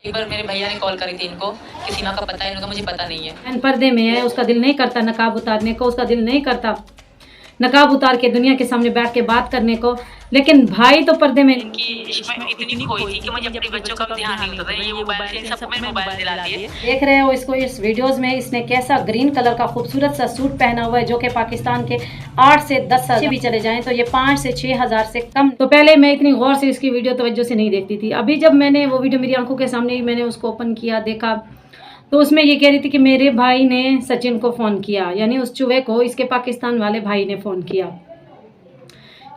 एक बार मेरे भैया ने कॉल करी थी इनको कि सीमा का पता है, इनको मुझे पता नहीं है। पर्दे में है, उसका दिल नहीं करता नकाब उतारने को, उसका दिल नहीं करता नकाब उतार के दुनिया के सामने बैठ के बात करने को, लेकिन भाई तो पर्दे में इनकी इश्क में इतनी खोई थी कि मुझे अपने बच्चों का ध्यान नहीं होता था। ये मोबाइल से सबको मैंने मोबाइल दिला दिए। देख रहे हो इसको इस वीडियोस में, इसने कैसा ग्रीन कलर का खूबसूरत सा सूट पहना हुआ है जो कि पाकिस्तान के 8 से 10 हजार भी चले जाएं तो ये 5 से 6 हजार से कम। तो पहले मैं इतनी गौर से इसकी वीडियो तवज्जो से नहीं देखती थी। अभी जब मैंने वो वीडियो मेरी आंखों के सामने ही मैंने उसको ओपन किया, देखा, तो उसमें ये कह रही थी कि मेरे भाई ने सचिन को फ़ोन किया, यानी उस चूहे को इसके पाकिस्तान वाले भाई ने फ़ोन किया।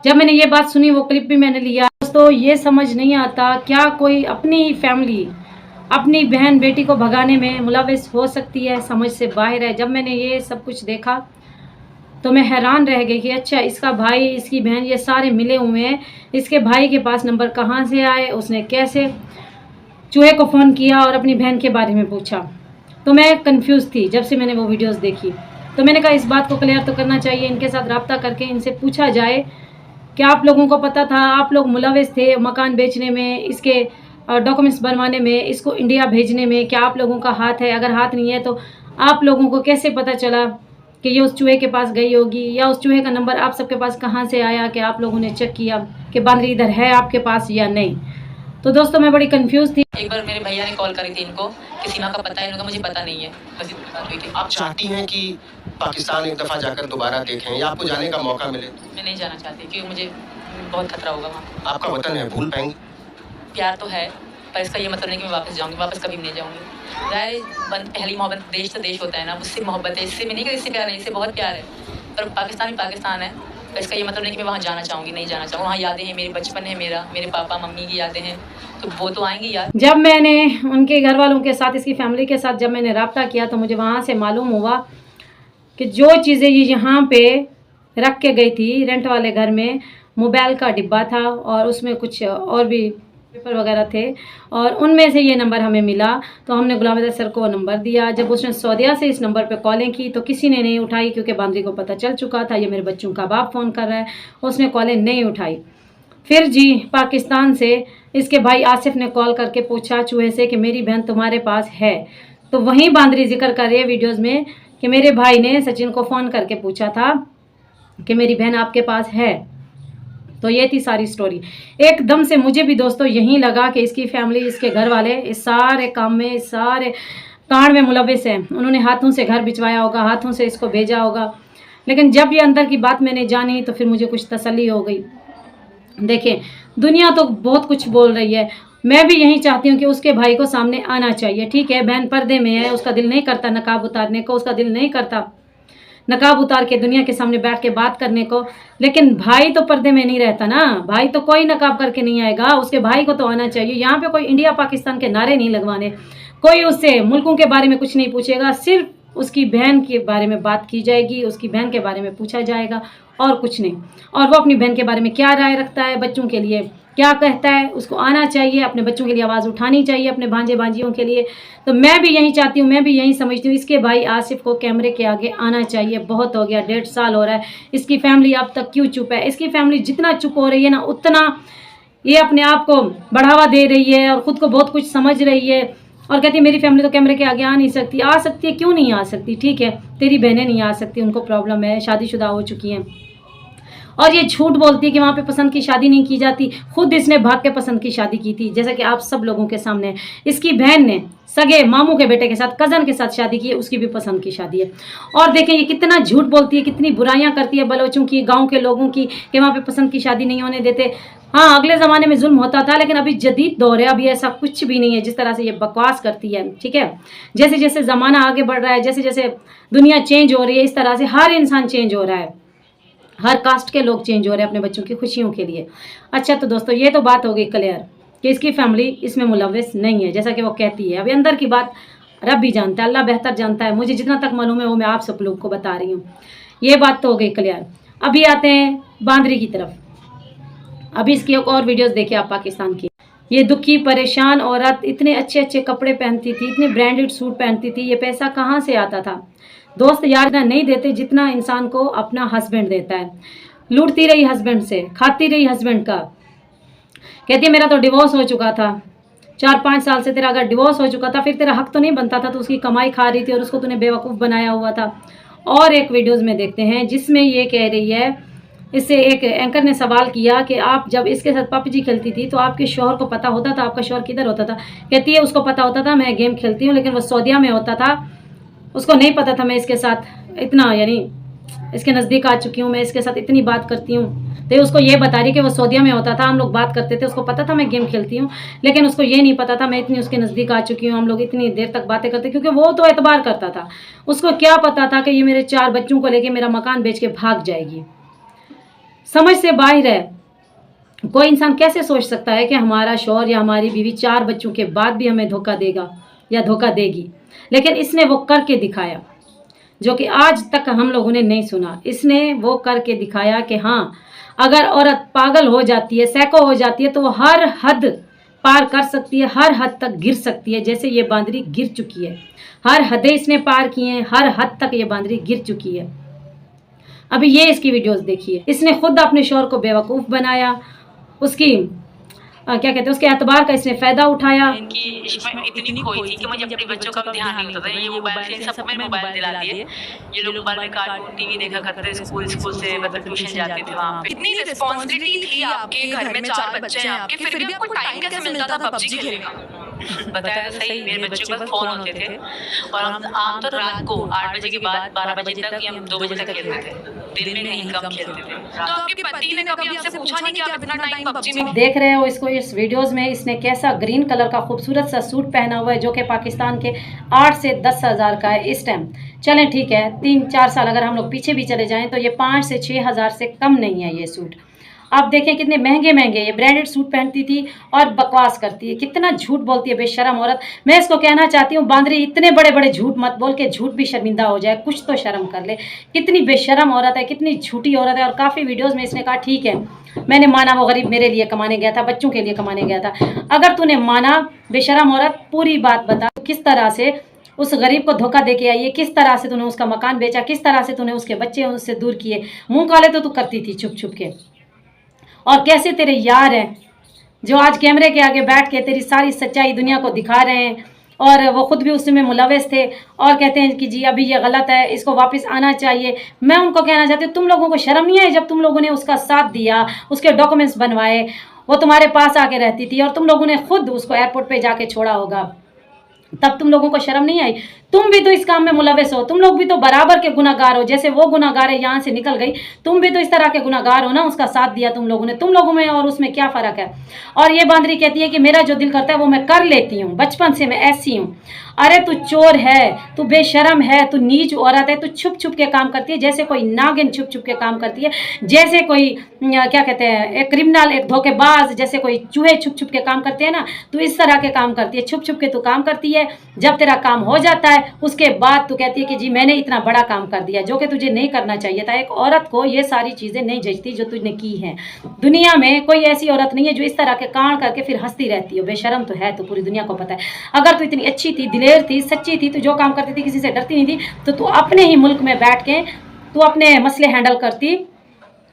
जब मैंने ये बात सुनी, वो क्लिप भी मैंने लिया। दोस्तों, ये समझ नहीं आता क्या कोई अपनी फैमिली, अपनी बहन बेटी को भगाने में मुलविस हो सकती है, समझ से बाहर है। जब मैंने ये सब कुछ देखा तो मैं हैरान रह गई कि अच्छा, इसका भाई, इसकी बहन, ये सारे मिले हुए हैं। इसके भाई के पास नंबर कहाँ से आए, उसने कैसे चूहे को फ़ोन किया और अपनी बहन के बारे में पूछा। तो मैं कंफ्यूज थी जब से मैंने वो वीडियोस देखी। तो मैंने कहा इस बात को क्लियर तो करना चाहिए, इनके साथ रब्ता करके इनसे पूछा जाए कि आप लोगों को पता था, आप लोग मुलविस थे मकान बेचने में, इसके डॉक्यूमेंट्स बनवाने में, इसको इंडिया भेजने में, क्या आप लोगों का हाथ है? अगर हाथ नहीं है तो आप लोगों को कैसे पता चला कि ये उस चूहे के पास गई होगी, या उस चूहे का नंबर आप सबके पास कहाँ से आया कि आप लोगों ने चेक किया कि बांदरी इधर है आपके पास या नहीं? तो दोस्तों, मैं बड़ी कंफ्यूज थी। एक बार मेरे भैया ने कॉल करी थी इनको कि सीमा का पता है, इनको मुझे पता नहीं है। बस इतनी बात हुई थी। आप चाहती हैं कि पाकिस्तान एक दफ़ा जाकर दोबारा देखें या आपको जाने का मौका मिले? मैं नहीं जाना चाहती क्योंकि मुझे बहुत खतरा होगा वहाँ। आपका वतन है, भूल पाएंगी? प्यार तो है, पर इसका ये मतलब नहीं कि मैं वापस जाऊँगी, वापस कभी भी नहीं जाऊँगी। राय पहली मोहब्बत देश से देश होता है ना, उससे मोहब्बत है, इससे मैं नहीं कि इससे प्यार नहीं, इससे बहुत प्यार है। पर पाकिस्तान ही पाकिस्तान है, पर इसका ये मतलब नहीं कि मैं वहाँ जाना चाहूँगी, नहीं जाना चाहूँगी। वहाँ यादें हैं, मेरे बचपन है मेरा, मेरे पापा मम्मी की यादें हैं, तो वो तो आएंगी यार। जब मैंने उनके घर वालों के साथ, इसकी फैमिली के साथ जब मैंने रब्ता किया तो मुझे वहाँ से मालूम हुआ कि जो चीज़ें ये यहाँ पे रख के गई थी रेंट वाले घर में, मोबाइल का डिब्बा था और उसमें कुछ और भी पेपर वगैरह थे, और उनमें से ये नंबर हमें मिला। तो हमने गुलाम अहमद सर को वो नंबर दिया। जब उसने सऊदीया से इस नंबर पे कॉलें की तो किसी ने नहीं उठाई, क्योंकि बांद्री को पता चल चुका था ये मेरे बच्चों का बाप फ़ोन कर रहा है, उसने कॉलें नहीं उठाई। फिर जी पाकिस्तान से इसके भाई आसिफ ने कॉल करके पूछा चूहे से कि मेरी बहन तुम्हारे पास है। तो वहीं बांद्री जिक्र कर रही है वीडियोज़ में कि मेरे भाई ने सचिन को फ़ोन करके पूछा था कि मेरी बहन आपके पास है। तो ये थी सारी स्टोरी। एकदम से मुझे भी दोस्तों यहीं लगा कि इसकी फैमिली, इसके घर वाले इस सारे काम में, इस सारे कांड में मुलविस हैं। उन्होंने हाथों से घर भिजवाया होगा, हाथों से इसको भेजा होगा। लेकिन जब ये अंदर की बात मैंने जानी तो फिर मुझे कुछ तसल्ली हो गई। देखें, दुनिया तो बहुत कुछ बोल रही है, मैं भी यही चाहती हूँ कि उसके भाई को सामने आना चाहिए। ठीक है, बहन पर्दे में है, उसका दिल नहीं करता नकाब उतारने को, उसका दिल नहीं करता नकाब उतार के दुनिया के सामने बैठ के बात करने को, लेकिन भाई तो पर्दे में नहीं रहता ना। भाई तो कोई नकाब करके नहीं आएगा, उसके भाई को तो आना चाहिए। यहाँ पे कोई इंडिया पाकिस्तान के नारे नहीं लगवाने, कोई उससे मुल्कों के बारे में कुछ नहीं पूछेगा, सिर्फ उसकी बहन के बारे में बात की जाएगी, उसकी बहन के बारे में पूछा जाएगा और कुछ नहीं। और वो अपनी बहन के बारे में क्या राय रखता है, बच्चों के लिए क्या कहता है, उसको आना चाहिए, अपने बच्चों के लिए आवाज़ उठानी चाहिए, अपने भांजे भांजियों के लिए। तो मैं भी यही चाहती हूँ, मैं भी यही समझती हूँ, इसके भाई आसिफ को कैमरे के आगे आना चाहिए। बहुत हो गया, 1.5 साल हो रहा है, इसकी फैमिली अब तक क्यों चुप है? इसकी फैमिली जितना चुप हो रही है ना, उतना ये अपने आप को बढ़ावा दे रही है और ख़ुद को बहुत कुछ समझ रही है और कहती है मेरी फैमिली तो कैमरे के आगे आ नहीं सकती। आ सकती है, क्यों नहीं आ सकती? ठीक है, तेरी बहनें नहीं आ सकती, उनको प्रॉब्लम है, शादीशुदा हो चुकी हैं, और ये झूठ बोलती है कि वहाँ पे पसंद की शादी नहीं की जाती। खुद इसने भाग के पसंद की शादी की थी, जैसा कि आप सब लोगों के सामने है। इसकी बहन ने सगे मामू के बेटे के साथ, कज़न के साथ शादी की है, उसकी भी पसंद की शादी है। और देखें ये कितना झूठ बोलती है, कितनी बुराइयां करती है बलोचों की, गाँव के लोगों की, कि वहाँ पे पसंद की शादी नहीं होने देते। हाँ, अगले ज़माने में जुल्म होता था, लेकिन अभी जदीद दौर है, अभी ऐसा कुछ भी नहीं है जिस तरह से ये बकवास करती है। ठीक है, जैसे जैसे ज़माना आगे बढ़ रहा है, जैसे जैसे दुनिया चेंज हो रही है, इस तरह से हर इंसान चेंज हो रहा है, हर कास्ट के लोग चेंज हो रहे हैं अपने बच्चों की खुशियों के लिए। अच्छा, तो दोस्तों ये तो बात हो गई क्लियर कि इसकी फैमिली इसमें मुलविस नहीं है, जैसा कि वो कहती है। अभी अंदर की बात रब भी जानता है, अल्लाह बेहतर जानता है। मुझे जितना तक मालूम है वो मैं आप सब लोग को बता रही हूँ। ये बात तो हो गई क्लियर। अभी आते हैं बांद्री की तरफ। अभी इसकी एक और वीडियोस देखिए आप पाकिस्तान की। ये दुखी परेशान औरत इतने अच्छे अच्छे कपड़े पहनती थी, इतने ब्रांडेड सूट पहनती थी, ये पैसा कहाँ से आता था? दोस्त यार इतना नहीं देते जितना इंसान को अपना हस्बैंड देता है। लूटती रही हस्बैंड से, खाती रही हस्बैंड का, कहती है मेरा तो डिवोर्स हो चुका था, 4-5 साल से तेरा अगर डिवोर्स हो चुका था, फिर तेरा हक तो नहीं बनता था, तो उसकी कमाई खा रही थी और उसको तूने बेवकूफ़ बनाया हुआ था। और एक वीडियोज़ में देखते हैं जिसमें ये कह रही है, इससे एक एंकर ने सवाल किया कि आप जब इसके साथ पबजी खेलती थी तो आपके शौहर को पता होता था? आपका शौहर किधर होता था? कहती है उसको पता होता था मैं गेम खेलती हूँ, लेकिन वो सऊदीया में होता था, उसको नहीं पता था मैं इसके साथ इतना यानी इसके नज़दीक आ चुकी हूँ, मैं इसके साथ इतनी बात करती हूँ। तो उसको ये बता रही कि वो सऊदीया में होता था, हम लोग बात करते थे, उसको पता था मैं गेम खेलती हूँ, लेकिन उसको ये नहीं पता था मैं इतनी उसके नज़दीक आ चुकी हूँ, हम लोग इतनी देर तक बातें करते, क्योंकि वो तो एतबार करता था। उसको क्या पता था कि ये मेरे 4 बच्चों को लेके मेरा मकान बेच के भाग जाएगी। समझ से बाहर है। कोई इंसान कैसे सोच सकता है कि हमारा शौहर या हमारी बीवी 4 बच्चों के बाद भी हमें धोखा देगा या धोखा देगी। लेकिन इसने वो करके दिखाया, जो कि आज तक हम लोगों ने नहीं सुना। इसने वो करके दिखाया कि हाँ, अगर औरत पागल हो जाती है, सैको हो जाती है, तो वो हर हद पार कर सकती है, हर हद तक गिर सकती है, जैसे ये बांदरी गिर चुकी है। हर हदें इसने पार की हैं, हर हद तक ये बांदरी गिर चुकी है। अभी ये इसकी वीडियोस देखिए। इसने खुद अपने शौहर को बेवकूफ़ बनाया, उसकी क्या कहते हैं, उसके एतबार का इसने फ़ायदा उठाया। इनकी इश्क में इतनी खोई थी कि मुझे अपने बच्चों का भी ध्यान नहीं होता था। ये मोबाइल से सब में मोबाइल दिला दिए। ये लोग मोबाइल में कार्टून टीवी देखा करते थे, स्कूल से मतलब ट्यूशन जाते थे वहाँ पे। इतनी रिस्पॉन्सिबिलिटी थी आपके घर में, 4 बच्चे हैं आपके, फिर भी आपको टाइम कैसे मिलता था पबजी खेलने का? बताया तो सही, मेरे बच्चों के पास फ़ोन होते थे और हम आमतौर पर रात को 8 बजे के बाद 12 बजे तक या 2 बजे तक खेलते थे, दिन में नहीं, कम खेलते थे। तो आपके पति ने कभी आपसे पूछा नहीं कि आप इतना टाइम पबजी में? देख रहे हो इसको, इस वीडियोस में इसने कैसा ग्रीन कलर का खूबसूरत सा सूट पहना हुआ है, जो कि पाकिस्तान के 8 से 10 हज़ार का है इस टाइम। चलें ठीक है, 3-4 साल अगर हम लोग पीछे भी चले जाएं तो ये 5 से 6 हज़ार से कम नहीं है ये सूट। आप देखें कितने महंगे महंगे ये ब्रांडेड सूट पहनती थी और बकवास करती है, कितना झूठ बोलती है बेशरम औरत। मैं इसको कहना चाहती हूँ, बांदरी इतने बड़े बड़े झूठ मत बोल के, झूठ भी शर्मिंदा हो जाए, कुछ तो शर्म कर ले। कितनी बेशरम औरत है, कितनी झूठी औरत है। और काफ़ी वीडियोज़ में इसने कहा ठीक है मैंने माना वो गरीब मेरे लिए कमाने गया था, बच्चों के लिए कमाने गया था। अगर तूने माना बेशरम औरत, पूरी बात बता, किस तरह से उस गरीब को धोखा दे के आई है, किस तरह से तूने उसका मकान बेचा, किस तरह से तूने उसके बच्चे उससे दूर किए। मुँह काले तो तू करती थी छुप छुप के। और कैसे तेरे यार हैं जो आज कैमरे के आगे बैठ के तेरी सारी सच्चाई दुनिया को दिखा रहे हैं, और वो खुद भी उसमें मुलविस थे और कहते हैं कि जी अभी ये गलत है, इसको वापस आना चाहिए। मैं उनको कहना चाहती हूँ, तुम लोगों को शर्म नहीं आई जब तुम लोगों ने उसका साथ दिया, उसके डॉक्यूमेंट्स बनवाए, वो तुम्हारे पास आके रहती थी और तुम लोगों ने खुद उसको एयरपोर्ट पे जाके छोड़ा होगा, तब तुम लोगों को शर्म नहीं आई? तुम भी तो इस काम में मुलविस हो, तुम लोग भी तो बराबर के गुनाहगार हो। जैसे वो गुनाहगार है, यहाँ से निकल गई, तुम भी तो इस तरह के गुनाहगार हो ना, उसका साथ दिया तुम लोगों ने। तुम लोगों में और उसमें क्या फ़र्क है? और ये बांदरी कहती है कि मेरा जो दिल करता है वो मैं कर लेती हूँ, बचपन से मैं ऐसी हूँ। अरे तू चोर है, तू बेशरम है, तू नीच औरत है, तू छुप छुप के काम करती है, जैसे कोई नागिन छुप छुप के काम करती है, जैसे कोई क्या कहते हैं एक क्रिमिनल, एक धोखेबाज, जैसे कोई चूहे छुप छुप के काम करते हैं ना, तू इस तरह के काम करती है, छुप छुप के तू काम करती है। जब तेरा काम हो जाता है उसके बाद तू कहती है कि जी मैंने इतना बड़ा काम कर दिया, जो कि तुझे नहीं करना चाहिए था। एक औरत को ये सारी चीज़ें नहीं जचती जो तुझने की हैं। दुनिया में कोई ऐसी औरत नहीं है जो इस तरह के कांड करके फिर हंसती रहती हो। बेशरम तो है, तो पूरी दुनिया को पता है। अगर तू इतनी अच्छी थी, दिलेर थी, सच्ची थी, तू जो काम करती थी किसी से डरती नहीं थी, तो तू अपने ही मुल्क में बैठ के तू अपने मसले हैंडल करती,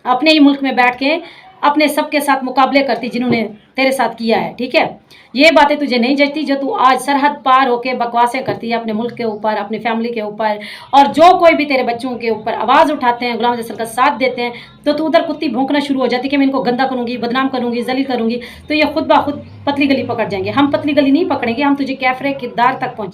अपने ही मुल्क में बैठ के अपने सबके साथ मुकाबले करती जिन्होंने तेरे साथ किया है। ठीक है, ये बातें तुझे नहीं जचती जो तू आज सरहद पार होके बकवासें करती है अपने मुल्क के ऊपर, अपनी फैमिली के ऊपर। और जो कोई भी तेरे बच्चों के ऊपर आवाज़ उठाते हैं, गुलाम अजहर का साथ देते हैं, तो तू उधर कुत्ती भौंकना शुरू हो जाती कि मैं इनको गंदा करूँगी, बदनाम करूँगी, जलील करूँगी। तो ये खुद ब खुद पतली गली पकड़ जाएंगे। हम पतली गली नहीं पकड़ेंगे, हम तुझे कैफरे किरदार तक पहुँच